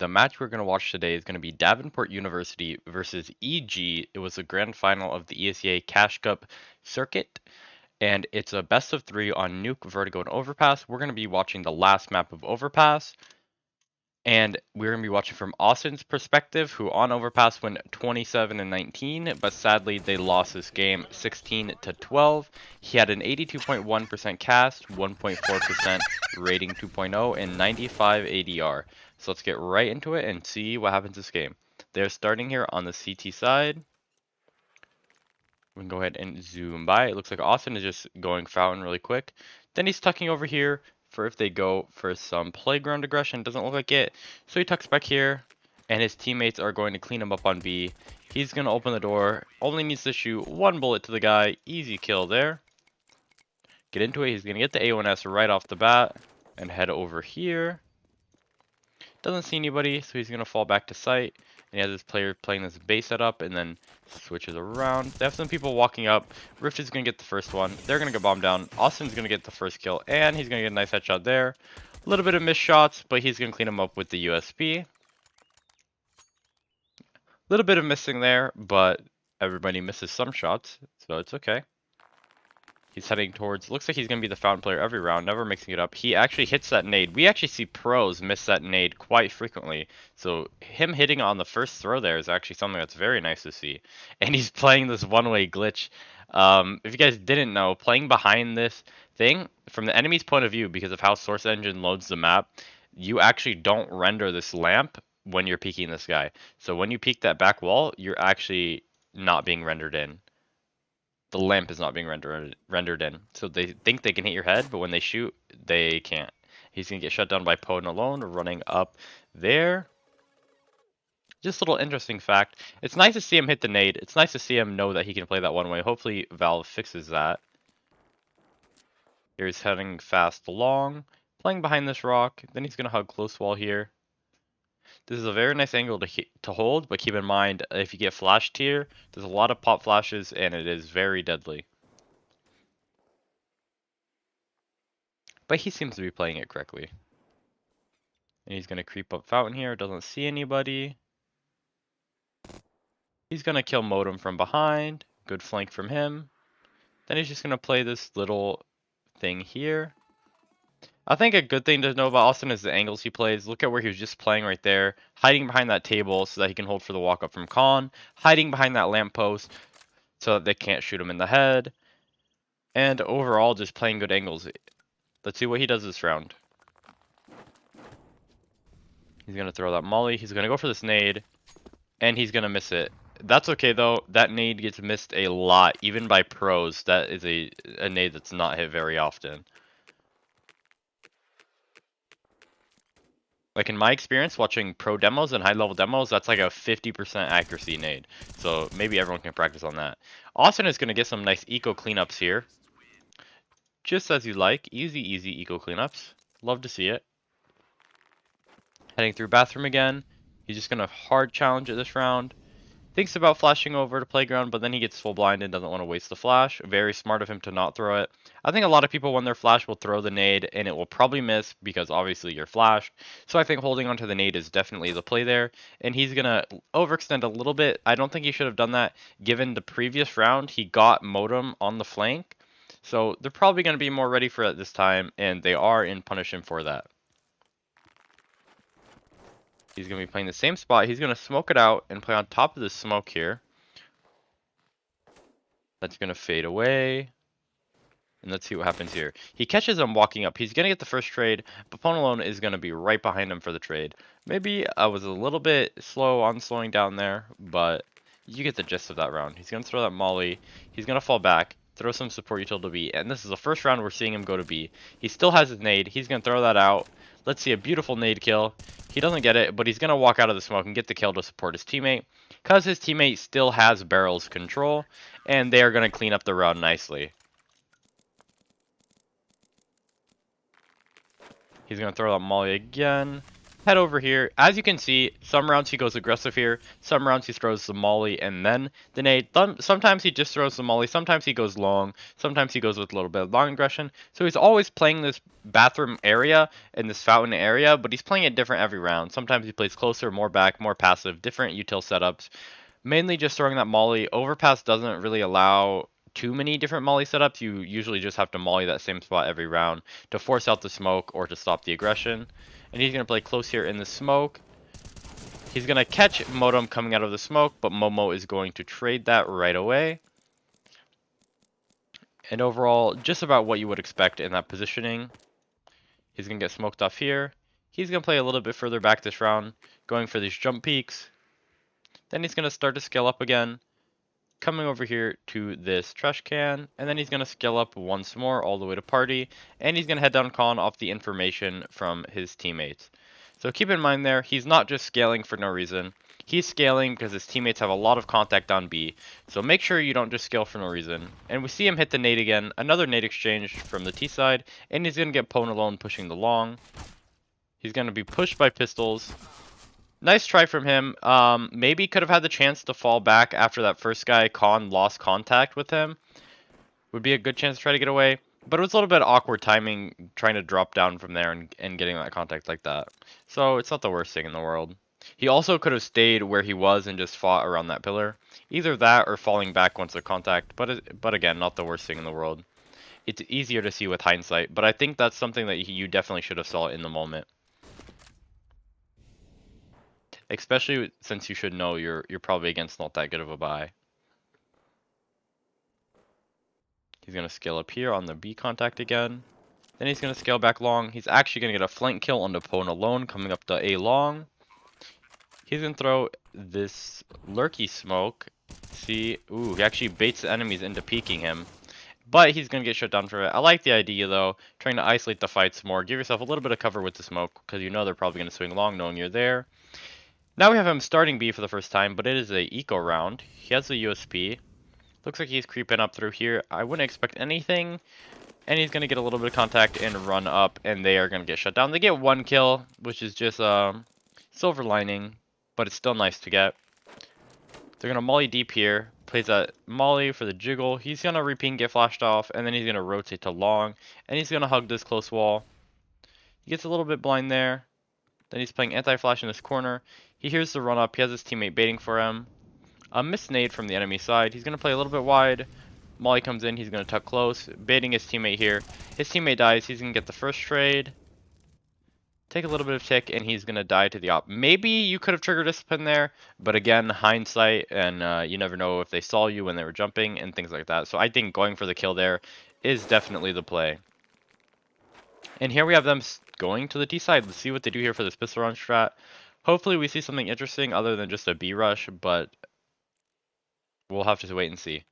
The match we're going to watch today is going to be Davenport University versus EG. It was the grand final of the ESEA Cash Cup circuit, and it's a best of 3 on Nuke, Vertigo, and Overpass. We're going to be watching the last map of Overpass, and we're going to be watching from Austin's perspective, who on Overpass went 27-19, but sadly they lost this game 16-12. He had an 82.1% cast, 1.4% rating 2.0, and 95 ADR. So let's get right into it and see what happens this game. They're starting here on the CT side. We can go ahead and zoom by. It looks like Austin is just going fountain really quick. Then he's tucking over here for if they go for some playground aggression. Doesn't look like it. So he tucks back here, and his teammates are going to clean him up on B. He's going to open the door. Only needs to shoot one bullet to the guy. Easy kill there. Get into it. He's going to get the A1S right off the bat and head over here. Doesn't see anybody, so he's going to fall back to site. And he has this player playing this base setup and then switches around. They have some people walking up. Rift is going to get the first one. They're going to go bomb down. Austin's going to get the first kill, and he's going to get a nice headshot there. A little bit of missed shots, but he's going to clean them up with the USP. A little bit of missing there, but everybody misses some shots, so it's okay. He's heading towards, looks like he's going to be the fountain player every round, never mixing it up. He actually hits that nade. We actually see pros miss that nade quite frequently. So him hitting on the first throw there is actually something that's very nice to see. And he's playing this one-way glitch. If you guys didn't know, playing behind this thing, from the enemy's point of view, because of how Source Engine loads the map, you actually don't render this lamp when you're peeking this guy. So when you peek that back wall, you're actually not being rendered in. The lamp is not being rendered in. So they think they can hit your head, but when they shoot, they can't. He's going to get shut down by Poden alone, running up there. Just a little interesting fact. It's nice to see him hit the nade. It's nice to see him know that he can play that one way. Hopefully Valve fixes that. Here he's heading fast along, playing behind this rock. Then he's going to hug close wall here. This is a very nice angle to hold, but keep in mind, if you get flashed here, there's a lot of pop flashes, and it is very deadly. But he seems to be playing it correctly. And he's going to creep up fountain here, doesn't see anybody. He's going to kill Modem from behind, good flank from him. Then he's just going to play this little thing here. I think a good thing to know about Austin is the angles he plays. Look at where he was just playing right there. Hiding behind that table so that he can hold for the walk up from Khan. Hiding behind that lamppost so that they can't shoot him in the head. And overall, just playing good angles. Let's see what he does this round. He's going to throw that molly. He's going to go for this nade. And he's going to miss it. That's okay, though. That nade gets missed a lot, even by pros. That is a nade that's not hit very often. Like in my experience watching pro demos and high level demos, that's like a 50% accuracy nade. So maybe everyone can practice on that. Austin is going to get some nice eco cleanups here. Just as you like. Easy eco cleanups. Love to see it. Heading through bathroom again. He's just going to hard challenge it this round. Thinks about flashing over to playground, but then he gets full blind and doesn't want to waste the flash. Very smart of him to not throw it. I think a lot of people, when they're flash, will throw the nade, and it will probably miss because obviously you're flashed. So I think holding onto the nade is definitely the play there. And he's going to overextend a little bit. I don't think he should have done that. Given the previous round, he got Modem on the flank. So they're probably going to be more ready for it this time, and they are in punish him for that. He's going to be playing the same spot. He's going to smoke it out and play on top of this smoke here. That's going to fade away. And let's see what happens here. He catches him walking up. He's going to get the first trade, but Ponalone is going to be right behind him for the trade. Maybe I was a little bit slow on slowing down there, but you get the gist of that round. He's going to throw that molly. He's going to fall back, throw some support util to B. And this is the first round we're seeing him go to B. He still has his nade. He's going to throw that out. Let's see a beautiful nade kill. He doesn't get it, but he's going to walk out of the smoke and get the kill to support his teammate. Because his teammate still has barrels control, and they are going to clean up the round nicely. He's going to throw that molly again. Head over here. As you can see, some rounds he goes aggressive here, some rounds he throws the molly and then the nade. Sometimes he just throws the molly, sometimes he goes long, sometimes he goes with a little bit of long aggression. So he's always playing this bathroom area and this fountain area, but he's playing it different every round. Sometimes he plays closer, more back, more passive, different util setups. Mainly just throwing that molly. Overpass doesn't really allow too many different molly setups. You usually just have to molly that same spot every round to force out the smoke or to stop the aggression. And he's going to play close here in the smoke. He's going to catch Modem coming out of the smoke, but Momo is going to trade that right away. And overall, just about what you would expect in that positioning. He's going to get smoked off here. He's going to play a little bit further back this round, going for these jump peaks. Then he's going to start to scale up again, coming over here to this trash can, and then he's going to scale up once more all the way to party, and he's going to head down con off the information from his teammates. So keep in mind there, he's not just scaling for no reason. He's scaling because his teammates have a lot of contact on B. So make sure you don't just scale for no reason. And we see him hit the nade again, another nade exchange from the T side, and he's going to get Pwn alone pushing the long. He's going to be pushed by pistols. Nice try from him. Maybe could have had the chance to fall back after that first guy lost contact with him. Would be a good chance to try to get away. But it was a little bit awkward timing trying to drop down from there and getting that contact like that. So it's not the worst thing in the world. He also could have stayed where he was and just fought around that pillar. Either that or falling back once the contact. But again, not the worst thing in the world. It's easier to see with hindsight. But I think that's something that you definitely should have saw in the moment. Especially since you should know you're probably against not that good of a buy. He's going to scale up here on the B contact again. Then he's going to scale back long. He's actually going to get a flank kill on the Pwn alone coming up the A long. He's going to throw this lurky smoke. See, ooh, he actually baits the enemies into peeking him. But he's going to get shut down for it. I like the idea though, trying to isolate the fights more. Give yourself a little bit of cover with the smoke because you know they're probably going to swing long knowing you're there. Now we have him starting B for the first time, but it is a eco round. He has the USP. Looks like he's creeping up through here. I wouldn't expect anything. And he's going to get a little bit of contact and run up, and they are going to get shut down. They get one kill, which is just silver lining, but it's still nice to get. They're going to molly deep here. Plays that molly for the jiggle. He's going to repeat and get flashed off, and then he's going to rotate to long, and he's going to hug this close wall. He gets a little bit blind there. Then he's playing anti-flash in this corner. He hears the run up. He has his teammate baiting for him. A missed nade from the enemy side. He's going to play a little bit wide. Molly comes in. He's going to tuck close. Baiting his teammate here. His teammate dies. He's going to get the first trade. Take a little bit of tick, and he's going to die to the op. Maybe you could have triggered discipline there, but again, hindsight, and you never know if they saw you when they were jumping and things like that. So I think going for the kill there is definitely the play. And here we have them going to the T side. Let's see what they do here for this pistol round strat. Hopefully we see something interesting other than just a B rush, but we'll have to wait and see.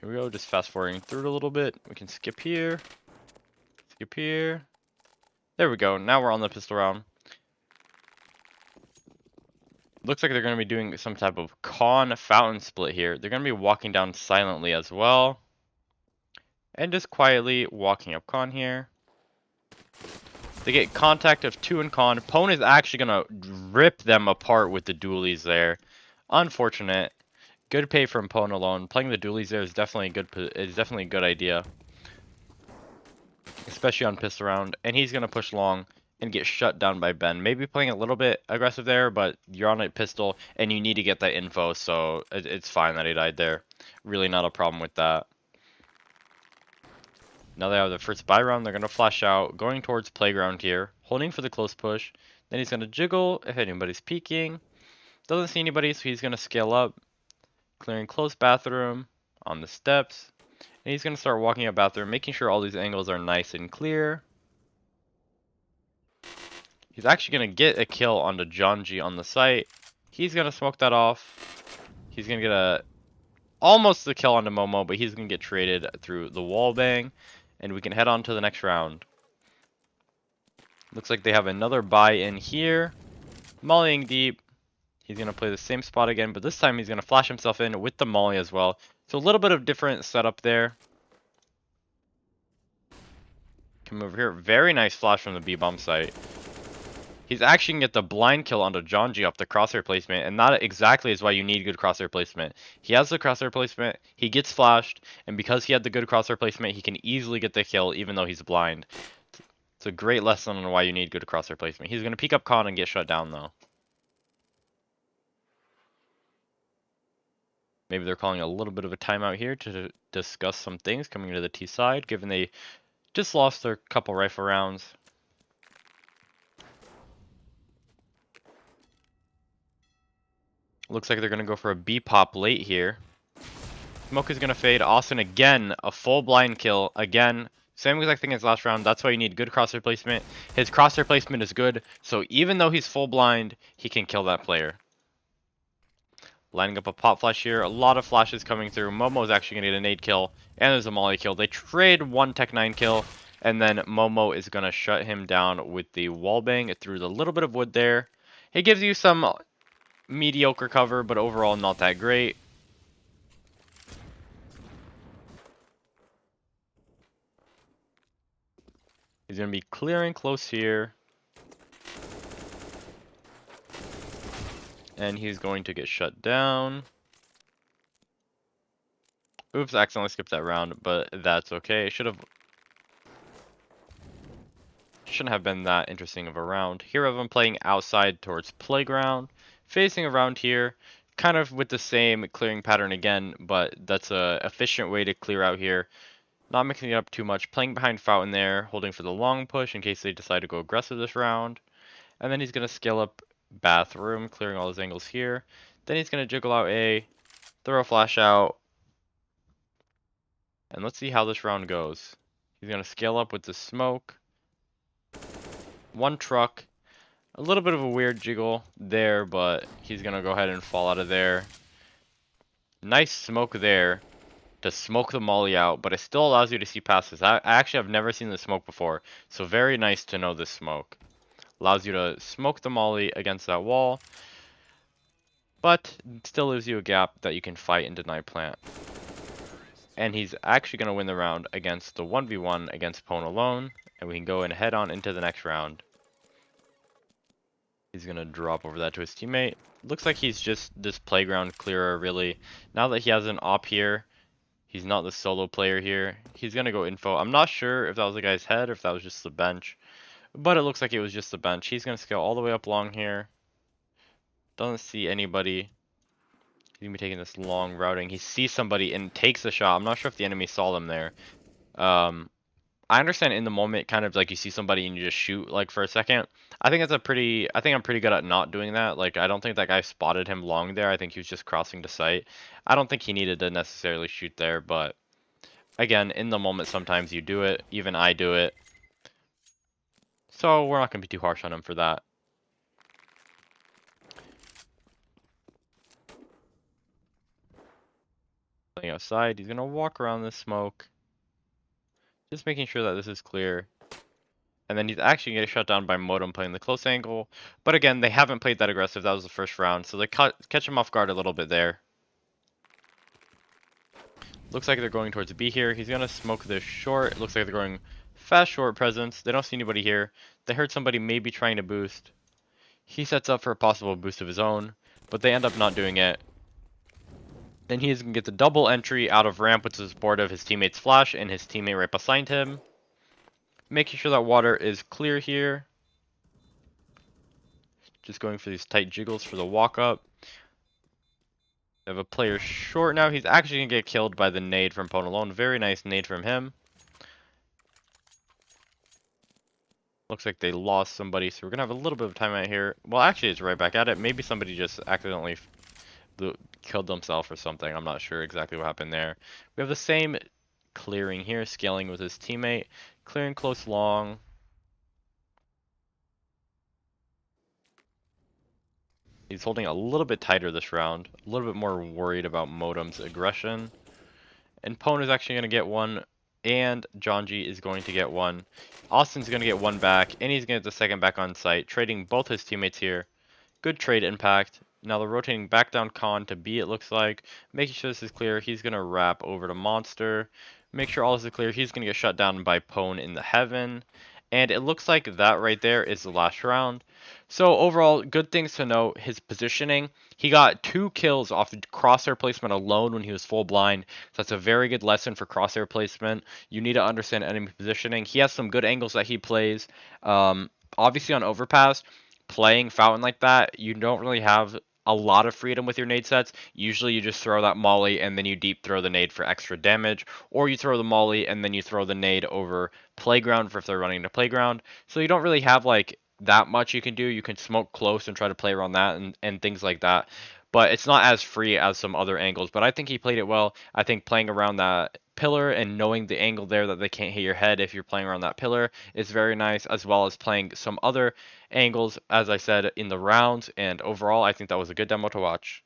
Here we go, just fast forwarding through it a little bit. We can skip here. Skip here. There we go. Now we're on the pistol round. Looks like they're going to be doing some type of con fountain split here. They're going to be walking down silently as well. And just quietly walking up con here. They get contact of 2 in con. Pwn is actually going to rip them apart with the dualies there. Unfortunate. Good pay from Pwn alone. Playing the dualies there is definitely a good idea. Especially on pistol round. And he's going to push long and get shut down by Ben. Maybe playing a little bit aggressive there, but you're on a pistol and you need to get that info, so it's fine that he died there. Really not a problem with that. Now they have the first buy round. They're going to flash out, going towards playground here, holding for the close push. Then he's going to jiggle if anybody's peeking. Doesn't see anybody, so he's going to scale up, clearing close bathroom on the steps. And he's going to start walking up bathroom, making sure all these angles are nice and clear. He's actually going to get a kill onto John G on the site. He's going to smoke that off. He's going to get almost the kill onto Momo, but he's going to get traded through the wall bang. And we can head on to the next round. Looks like they have another buy in here. Mollying deep. He's going to play the same spot again, but this time he's going to flash himself in with the molly as well. So a little bit of different setup there. Come over here. Very nice flash from the B-bomb site. He's actually going to get the blind kill onto Jonji off the crosshair placement, and that exactly is why you need good crosshair placement. He has the crosshair placement, he gets flashed, and because he had the good crosshair placement, he can easily get the kill even though he's blind. It's a great lesson on why you need good crosshair placement. He's going to peek up con and get shut down though. Maybe they're calling a little bit of a timeout here to discuss some things coming to the T side, given they just lost their couple rifle rounds. Looks like they're going to go for a B pop late here. Smoke is going to fade. Austin again, a full blind kill. Again, same exact thing as last round. That's why you need good crosshair placement. His crosshair placement is good, so even though he's full blind, he can kill that player. Lining up a pop flash here. A lot of flashes coming through. Momo is actually going to get a nade kill. And there's a molly kill. They trade one Tech 9 kill. And then Momo is going to shut him down with the wallbang through the little bit of wood there. It gives you some mediocre cover, but overall not that great. He's going to be clearing close here. And he's going to get shut down. Oops, I accidentally skipped that round, but that's okay. Shouldn't have been that interesting of a round. Here I'm playing outside towards playground, facing around here, kind of with the same clearing pattern again, but that's a efficient way to clear out here. Not mixing it up too much. Playing behind Fountain there, holding for the long push in case they decide to go aggressive this round. And then he's going to scale up bathroom, clearing all his angles here. Then he's going to jiggle out A, throw a flash out. And let's see how this round goes. He's going to scale up with the smoke. One truck. A little bit of a weird jiggle there, but he's going to go ahead and fall out of there. Nice smoke there to smoke the molly out, but it still allows you to see past this. I actually have never seen this smoke before, so very nice to know this smoke. Allows you to smoke the molly against that wall, but still leaves you a gap that you can fight and deny plant. And he's actually going to win the round against the 1v1 against Pone alone, and we can go and head on into the next round. He's going to drop over that to his teammate. Looks like he's just this playground clearer, really. Now that he has an op here, he's not the solo player here. He's going to go info. I'm not sure if that was the guy's head or if that was just the bench. But it looks like it was just the bench. He's going to scale all the way up long here. Doesn't see anybody. He's going to be taking this long routing. He sees somebody and takes a shot. I'm not sure if the enemy saw them there. I understand in the moment, kind of like you see somebody and you just shoot like for a second. I think I'm pretty good at not doing that. Like, I don't think that guy spotted him long there. I think he was just crossing the site. I don't think he needed to necessarily shoot there, but again, in the moment, sometimes you do it. Even I do it. So we're not going to be too harsh on him for that. Playing outside, he's going to walk around this smoke. Just making sure that this is clear. And then he's actually getting shut down by Modem playing the close angle. But again, they haven't played that aggressive. That was the first round. So they catch him off guard a little bit there. Looks like they're going towards B here. He's going to smoke this short. It looks like they're going fast short presence. They don't see anybody here. They heard somebody maybe trying to boost. He sets up for a possible boost of his own. But they end up not doing it. Then he's going to get the double entry out of ramp with the support of his teammate's flash and his teammate right behind him. Making sure that water is clear here. Just going for these tight jiggles for the walk up. We have a player short now. He's actually going to get killed by the nade from Pone alone. Very nice nade from him. Looks like they lost somebody, so we're going to have a little bit of time out here. Well, actually, it's right back at it. Maybe somebody just accidentally killed themselves or something. I'm not sure exactly what happened there. We have the same clearing here, scaling with his teammate. Clearing close long. He's holding a little bit tighter this round. A little bit more worried about Modem's aggression. And Pone is actually going to get one. And Jonji is going to get one. Austin's going to get one back. And he's going to get the second back on site. Trading both his teammates here. Good trade impact. Now they're rotating back down con to B, it looks like. Making sure this is clear, he's going to wrap over to monster. Make sure all this is clear, he's going to get shut down by Pwn in the heaven. And it looks like that right there is the last round. So overall, good things to note. His positioning, he got 2 kills off the crosshair placement alone when he was full blind. So that's a very good lesson for crosshair placement. You need to understand enemy positioning. He has some good angles that he plays. Obviously on Overpass, playing Fountain like that, you don't really have a lot of freedom with your nade sets. Usually you just throw that molly and then you deep throw the nade for extra damage, or you throw the molly and then you throw the nade over playground for if they're running to playground. So you don't really have like that much you can do. You can smoke close and try to play around that and things like that. But it's not as free as some other angles. But I think he played it well. I think playing around that pillar and knowing the angle there that they can't hit your head if you're playing around that pillar is very nice, as well as playing some other angles, as I said, in the rounds. And overall, I think that was a good demo to watch.